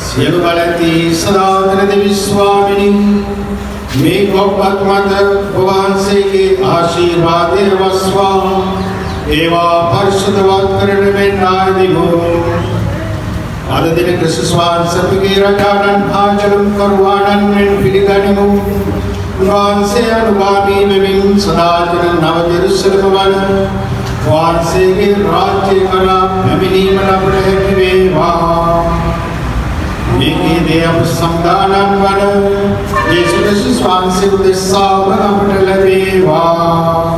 සියලු බලති සදාතන දෙවි ස්වාමිනී මේ කොපත් මත වහන්සේගේ ආශිර්වාදය වස්වා ඒවා පරිශුද්ධවත් කරන මෙන් ආදිමෝ අද දින ක්‍රිස්තුස් වහන්සේගේ රජාණන් ආචරණ කරවාණන් මෙන් පිළිගනිමු. වහන්සේ අනුභවී වෙමින් සදාචර නව ජෙරුසලම වන වහන්සේගේ රාජ්‍ය කරා පැමිණීම ලබන හැකි වේවා. මේකේ දේව සම්දානන් වන යේසුස් ක්‍රිස්තුස් වහන්සේ උදෙසා අපට ලැබේවා.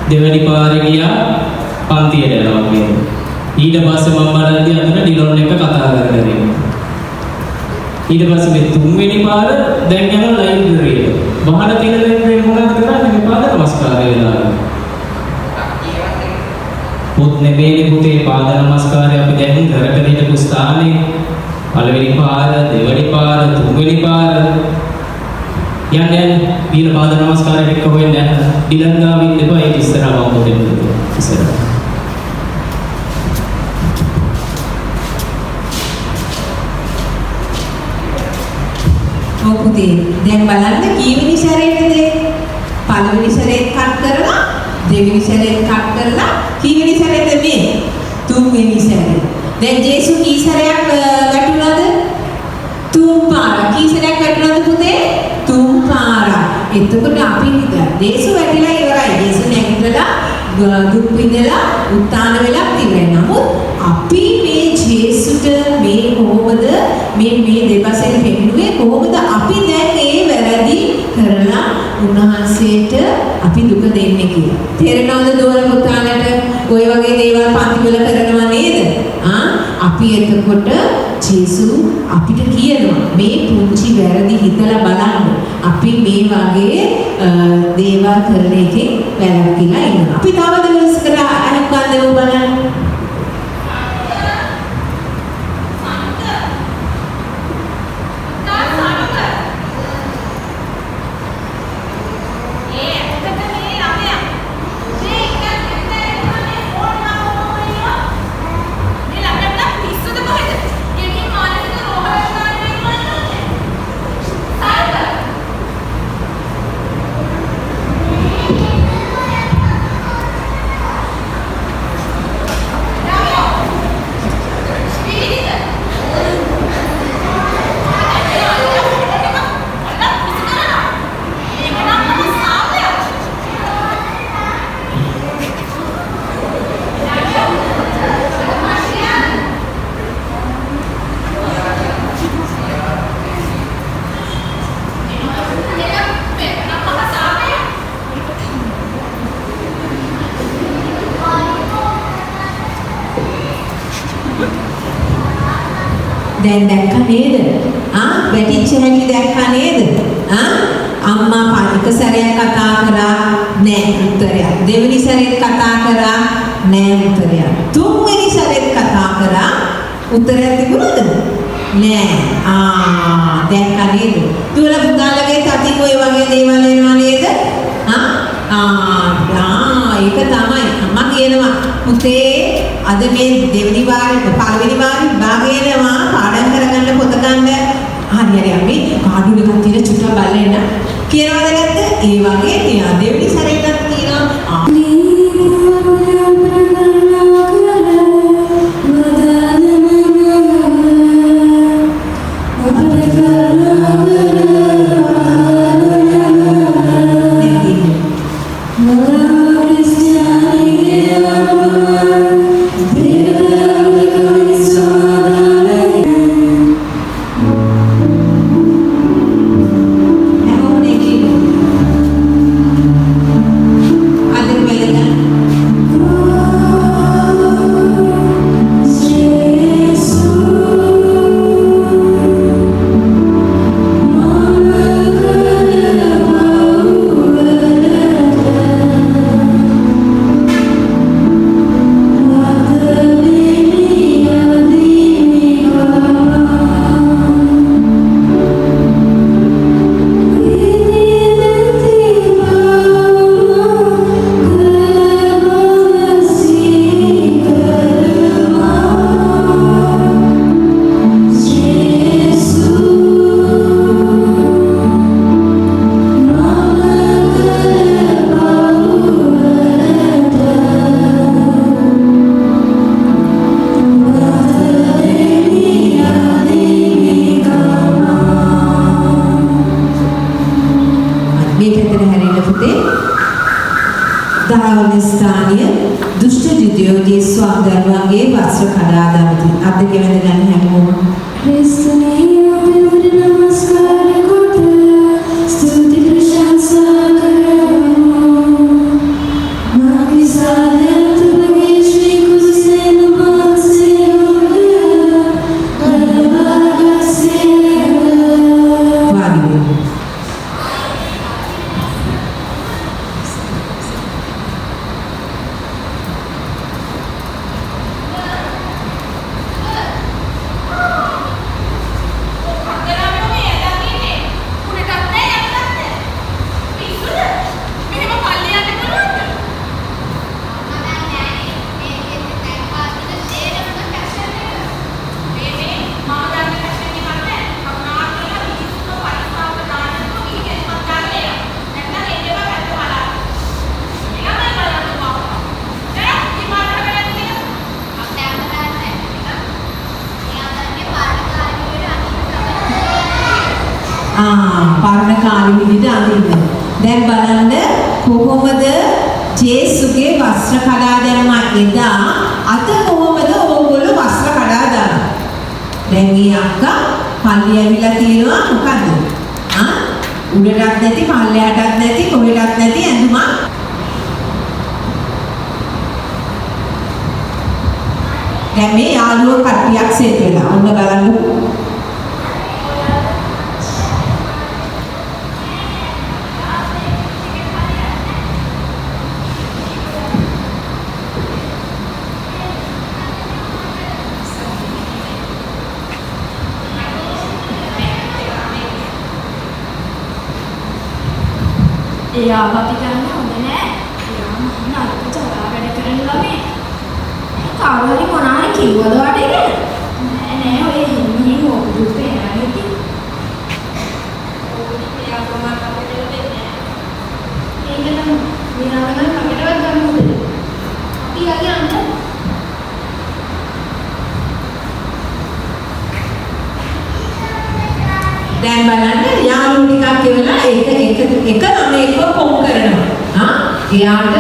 දෙවැනි පාරේ ගියා පන්තියට යනවා කියන්නේ. ඊට පස්සේ මම බලද්දී අතන ඩිලොන් එක කතා කරගෙන ඊට පස්සේ මේ තුන්වෙනි පාර දැන් යනවා ලයිබ්‍රරියට. වහන තියෙන ලයිබ්‍රරිය මොනවද කරන්නේ මේ පාද නමස්කාරය වෙලා. පුත් නෙමෙයි පුතේ පාද නමස්කාරය අපි දැන් කරගෙන හිටපු ස්ථානේ පළවෙනි පාර, දෙවෙනි පාර, තුන්වෙනි පාර යන්නේ දීන පාද නමස්කාරයට එක්ක හොයන්න යන්න ඩිලන් ගාවින් දෙපා ඒක ඉස්සරහම මොකද ඉස්සරහ ඔපුතේ දැන් බලන්න කීවෙනි සැරේටද පළවෙනි සැරේත් කට් කරලා දෙවෙනි සැරේත් කට් කරලා කීවෙනි සැරේද මේ තුන්වෙනි සැරේ දැන් ජේසු කී සැරයක් ගැටුණාද තුන් පාර කී සැරයක් ගැටුණාද පුතේ තුන් පාර එතකොට අපි ජේසු වැටිලා ඉවරයි ජේසු නැගිටලා දුක් විඳලා උත්තාන වෙලා ඉවරයි නමුත් අපි මේ ජේසුට මේ කොහොමද මේ දෙපසෙන් පෙන්නුවේ කොහොමද අපි දැන් ඒ වැරදි කරලා උන්වහන්සේට අපි දුක දෙන්නේ කියලා. තේරෙනවද දෝර පුතාලට ඔය වගේ දේවල් පන්තිවල කරනවා නේද? අපි එතකොට ජේසු අපිට කියනවා මේ පුංචි වැරදි හිතලා බලන්න. අපි මේ වගේ දේවල් කරන එකේ වැරදිලා ඉන්නවා. අපි තව දවසකට අහුම්කන් දෙමු බලන්න. දැන් දැක්ක නේද? වැටිච්ච හැටි දැක්ක නේද? අම්මා එක සැරයක් කතා කරා නෑ උත්තරයක්. දෙවෙනි සැරේත් කතා කරා නෑ උත්තරයක්. තුන්වෙනි සැරේත් කතා කරා උත්තරයක් තිබුණද? නෑ. දැක්ක නේද? දුවලා පුතාලගේ තතින් ඔය වගේ දේවල් එනවා නේද? ඒක තමයි අම්මා කියනවා පුතේ අද මේ දෙවෙනි වාරේ පළවෙනි වාරේ භාගයනවා පාඩම් කරගන්න පොත ගන්න හරි අපි පාඩු එකක් තියෙන චුට්ටක් බලන්න කියනවාද නැද්ද? ඒ වගේ තියා දෙවෙනි සැරේටත් කියනවා පරණ කාලේ විදිහට අඳින්න. දැන් බලන්න කොහොමද ජේසුගේ වස්ත්‍ර කඩා දැම්ම එදා අද කොහොමද ඕගොල්ලෝ වස්ත්‍ර කඩා දාන්නේ? දැන් මේ අක්කා පල්ලි ඇවිල්ලා තියෙනවා මොකද්ද? උඩටත් නැති පල්ලෙහාටත් නැති කොහෙටත් නැති ඇඳුමක්. දැන් මේ යාළුවෝ කට්ටියක් සෙට් වෙලා. ඔන්න බලන්න. එයා අපි ගන්න හොඳ නෑ. එයා මහා නරක ජරා වැඩ කරන ළමයි. කවුරු හරි මොනාරි කිව්වද වටේ ගැන? නෑ ඔය හිමින් මොකද පේන්නේ ඉතින්. එයා කොහොමද අපිට දෙන්නේ? ඒක නම් විනාඩියක් අපිටවත් ගන්න හොඳද? අපි යගේ අන්න දැන් බලන්න යාළුවෝ ටිකක් කියලා එක ළමයෙක්ව කොම් කරනවා. එයාට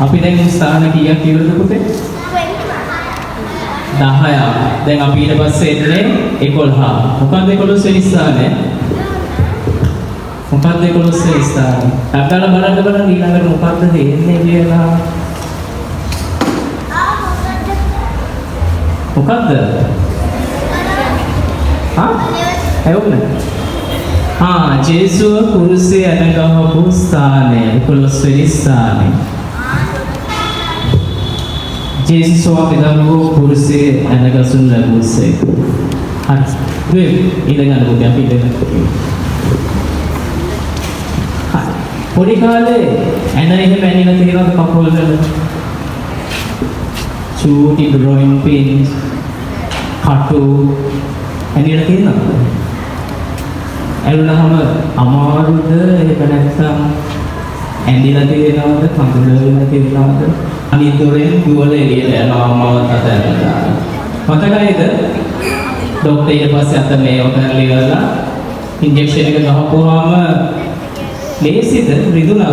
අපි දැන් ස්ථාන කීයක් ඉවරද පුතේ? 10ක්. දැන් අපි ඊට පස්සේ එන්නේ 11. මොකක්ද 11 වෙනි ස්ථානය? මොකක්ද 11 වෙනි ස්ථානය? අක්කලා බලන්න ඊළඟට මොකක්ද දෙන්නේ කියලා. මොකක්ද? ජේසුව කුරුසේ අනගහපු ස්ථානය 11 වෙනි ස්ථානය. ජේසුව පිටාරුව කුරුසේ අනගසුන් ලැබුසේ. හරි. ඉඳගන්න පුතේ අපි ඉඳගන්න. පොඩි කාලේ ඇන එහෙම ඇනිලා තියෙනවද කකුල් වල? චූටි ඩ්‍රොයින් පින්ස් කටු ඇනිලා තියෙනවද? ඇලුනහම අමාරුද ඒක නැත්නම් ඇඳිලා තියෙනවද කඳුළු වෙලා තියෙනවද අනිත් දොරෙන් දුවල එළියට යනවා අම්මවත් අතහැරලා මතකයිද ડોක්ටර් ඊට පස්සේ අත මේව කරලා ඉවරලා ඉන්ජෙක්ෂන් එක ගහපුවාම ලේසිද රිදුනද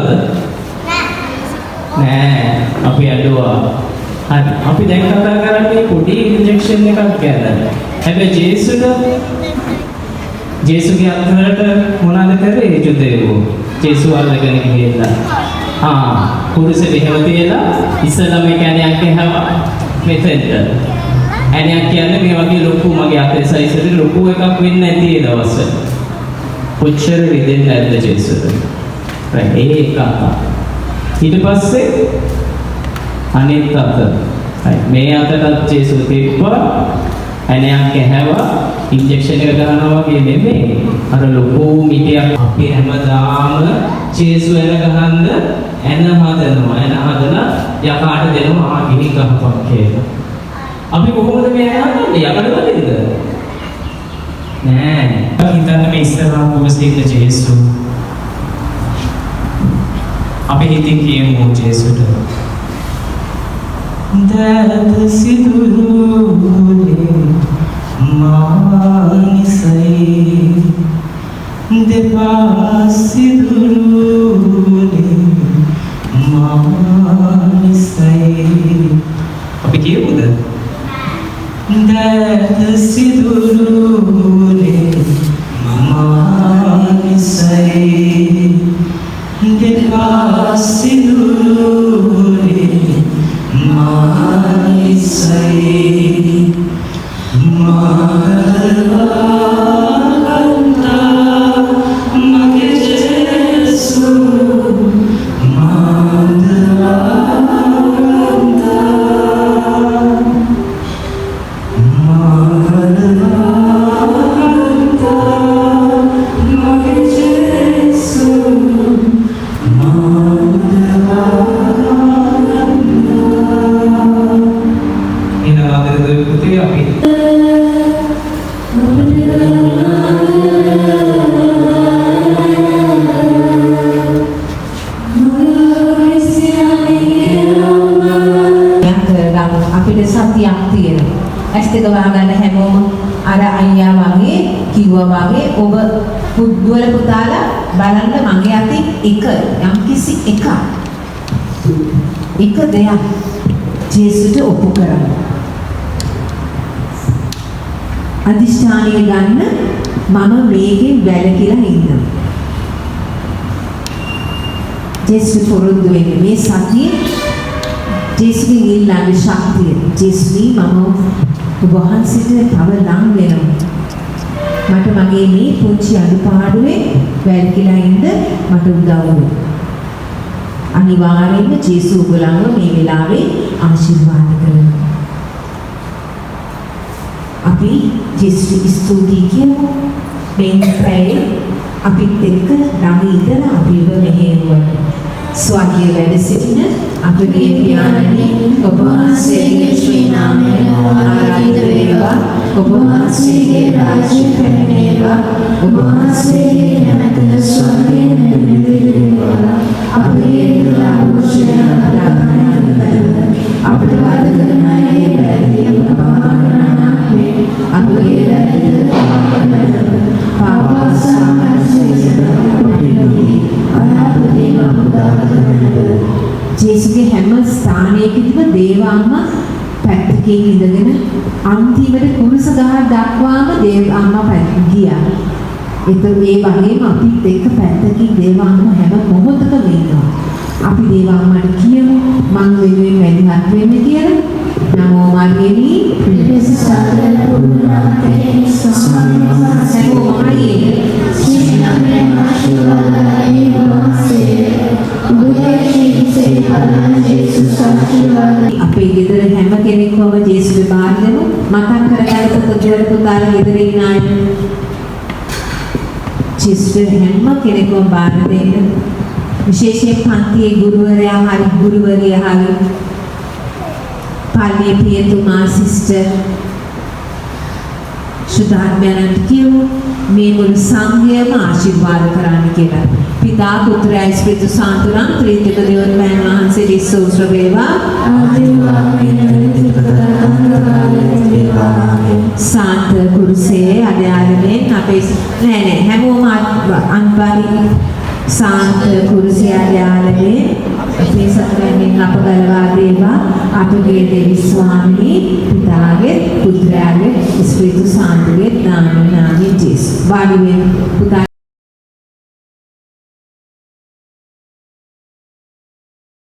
නෑ අපි ඇඬුවා හරි අපි දැන් කතා කරන්නේ පොඩි ඉන්ජෙක්ෂන් එකක් ගැන හැබැයි ජේසුගේ අත්වලට මොනවද කරේ යුදෙවෝ ජේසු අල්ලගෙන ගිහිල්ලා කුරුසේ එහෙම තියලා ඉස්සලා මේ කැණයක් එහම මෙතෙන්ට ඇණයක් කියන්නේ මේ වගේ ලොකු මගේ අතේ සයිස් එකේ ලොකු එකක් වෙන්නේ නැති ඒ දවස්වල කොච්චර රිදෙන්නේ නැද්ද ජේසුට ඒක ඊට පස්සේ අනිත් අත මේ අතට ජේසු තිබ්බා ඇණයක් ඇහැවා ඉන්ජෙක්ෂන් එක ගන්නවා වගේ නෙමෙයි අර ලොකු මිටියක් අපි හැමදාම ජේසු එන ගහන්න එන හදනවා හදලා යකාට දෙනවා ගිනි ගහපක් කියලා අපි කොහොමද මේ හදන්නේ යකඩ වලින්ද නෑ හිතන්න මේ ඉස්සරහා මොකද ජේසු අපි හිතින් කියමු ජේසුට දද සිදුරුනේ මානිසයි දෙපා සිදුරුනේ මානිසයි අපි කියමුද දද සිදුරුනේ මානිසයි දෙපා සිදුරුනේ මානිසයි මාගලවන්ත මගේ ජේසු මාගලවන්ත මාගලවන්ත මගේ ජේසු ඇස්තක වහගන්න හැමෝම අර අයියා වගේ කිව්වා වගේ ඔබ පුද්ගල පුතාලා බලන්න මගේ අතින් එක යම්කිසි එක දෙයක් ජේසුට ඔප්පු කරන්න අදිෂ්ඨානය ගන්න මම මේකෙන් වැළකීලා ඉන්නවා ජේසු පොරොන්දු වෙන්නේ මේ සතිය ජේසුගේ ඉල්ලන්නේ ශක්තිය ජේසුනි මම ඔබ වහන්සේට තව ලං වෙනවා මට මගේ මේ පුංචි අඩුපාඩුවේ වැළකීලා ඉන්න මට උදව් වෙන්න අනිවාර්යයෙන්ම ජේසු ඔබලන්ව මේ වෙලාවේ ආශිර්වාද කරනවා අපි ජේසු ස්තුතියි කියමු මේ ප්‍රේ අපිත් එක්ක ළඟ ඉඳලා අපිව මෙහෙයුවා ස්වර්ගයේ වැඩ සිටින අපගේ පියාණනි ඔබ වහන්සේගේ ශ්‍රී නාමය ආරාධිත වේවා ඔබ වහන්සේගේ රාජ්‍ය පැමිණේවා ඔබ වහන්සේගේ නැමැත ස්වර්ගයේ නිර්මිතේවා අපගේ දුරාභෝෂය අපට වද කරන අය වැරදි අපේ අපගේ වැරදි ජේසුගේ හැම ස්ථානයකදීම දේවාම්මා පැත්තකින් ඉඳගෙන අන්තිමට කුරුස ගහ දක්වාම දේවාම්මා පැත්තට ගියා. ඒ වගේම අපිත් එක්ක පැත්තකින් දේවාම්මා හැම මොහොතකම ඉන්නවා. අපි දේවාම්මාට කියමු මං වෙනුවෙන් වැඩිහත් වෙන්න කියලා. නමෝ මර්ගෙනි අපේ ගෙදර හැම කෙනෙක්වම ජේසුස් බාර දෙමු. මතක් කරගන්න පුතේ පුතාලා ගෙදර ඉන්න අය ජේසුස් හැම කෙනෙක්වම බාර දෙන්න. විශේෂයෙන් පන්තියේ ගුරුවරයා හරි ගුරුවරියා හරි පාලියේ පියතුමා සිස්ටර් සුදාර්මයන්ට කියමු මේ මුළු සංඝයම ආශිර්වාද කරන්න කියලා. පිතා පුත්‍ර ස්පිරිතු සාන්තුනම් ත්‍රිත්ව දේවයන් වහන්සේ විශ්වාස වේවා. සාන්ත කුරුසේ අධ්‍යාරණයෙන් අපේ නෑ හැමෝම අන්පාරි සාන්ත කුරුසේ අධ්‍යාරණයෙන් අපේ සත්‍යයෙන් අප ගලවා දේවා. අපගේ දෙවි ස්වාමී පිතාගේ පුත්‍රයාගේ ස්පිරිතු සාන්තුගේ නාමයෙන් ජේසුස් වාඩි වෙන පුතා